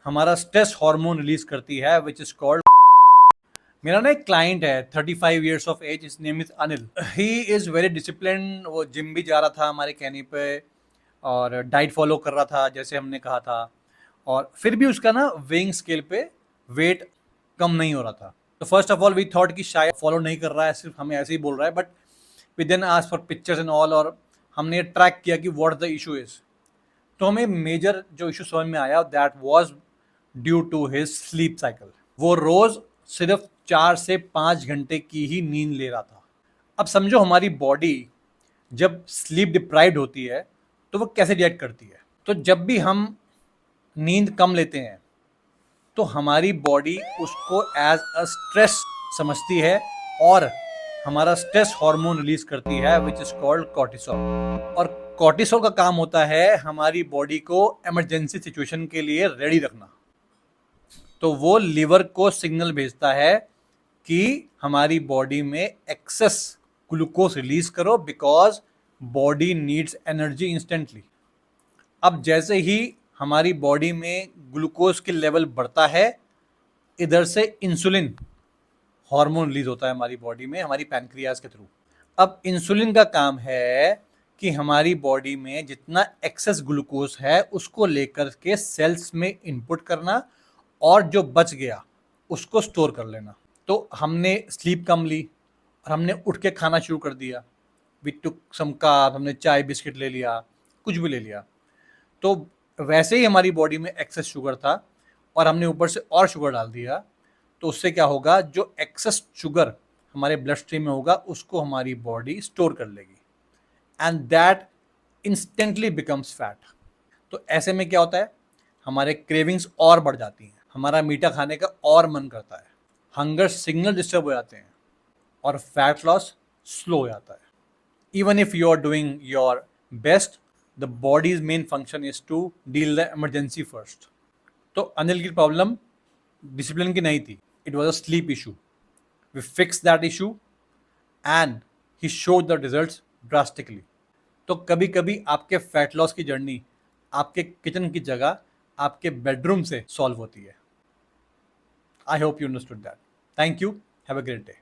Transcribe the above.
हमारा stress hormone release करती है विच इज कॉल्ड। मेरा ना एक क्लाइंट है 35 years of age, his name is Anil. He is very discipline. वो जिम भी जा रहा था हमारे कहने पे और डाइट फॉलो कर रहा था जैसे हमने कहा था, और फिर भी उसका ना वेइंग स्केल पे वेट कम नहीं हो रहा था। तो first of all we thought कि शायद फॉलो नहीं कर रहा है, सिर्फ हमें ऐसे ही बोल रहा है, but we then asked for pictures and all, और हमने ट्रैक किया कि व्हाट द इशू इज। तो हमें मेजर जो इशू समझ में आया that was due to his sleep cycle. वो रोज सिर्फ 4 से 5 घंटे की ही नींद ले रहा था। अब समझो हमारी बॉडी जब स्लीप डिप्राइव्ड होती है तो वो कैसे रिएक्ट करती है। तो जब भी हम नींद कम लेते हैं तो हमारी बॉडी उसको एज अ स्ट्रेस समझती है और हमारा स्ट्रेस हार्मोन रिलीज करती है विच इज कॉल्ड कॉर्टिसोल। और कॉर्टिसोल का काम होता है हमारी बॉडी को इमरजेंसी सिचुएशन के लिए रेडी रखना। तो वो लिवर को सिग्नल भेजता है कि हमारी बॉडी में एक्सेस ग्लूकोज रिलीज करो because body needs energy instantly. अब जैसे ही हमारी बॉडी में ग्लूकोज के लेवल बढ़ता है, इधर से इंसुलिन हार्मोन रिलीज होता है हमारी बॉडी में, हमारी पैनक्रियाज के थ्रू। अब इंसुलिन का काम है कि हमारी बॉडी में जितना एक्सेस ग्लूकोज है उसको लेकर के सेल्स में इनपुट करना और जो बच गया उसको स्टोर कर लेना। तो हमने स्लीप कम ली और हमने उठ के खाना शुरू कर दिया। वी टुक सम कार्ब, हमने चाय बिस्किट ले लिया, कुछ भी ले लिया। तो वैसे ही हमारी बॉडी में एक्सेस शुगर था और हमने ऊपर से और शुगर डाल दिया, तो उससे क्या होगा, जो एक्सेस शुगर हमारे ब्लड स्ट्रीम में होगा उसको हमारी बॉडी स्टोर कर लेगी and that instantly becomes fat. तो ऐसे में क्या होता है, हमारे क्रेविंग्स और बढ़ जाती हैं, हमारा मीठा खाने का और मन करता है, हंगर सिग्नल डिस्टर्ब हो जाते हैं और फैट लॉस स्लो हो जाता है। Even if you are doing your best, the body's main function is to deal the emergency first. तो अनिल की प्रॉब्लम डिसिप्लिन की नहीं थी, it was a sleep issue. We fix that issue and he showed the results drastically. तो कभी कभी आपके fat loss की जर्नी आपके किचन की जगह आपके बेडरूम से सॉल्व होती है। I hope you understood that. Thank you, have a great day.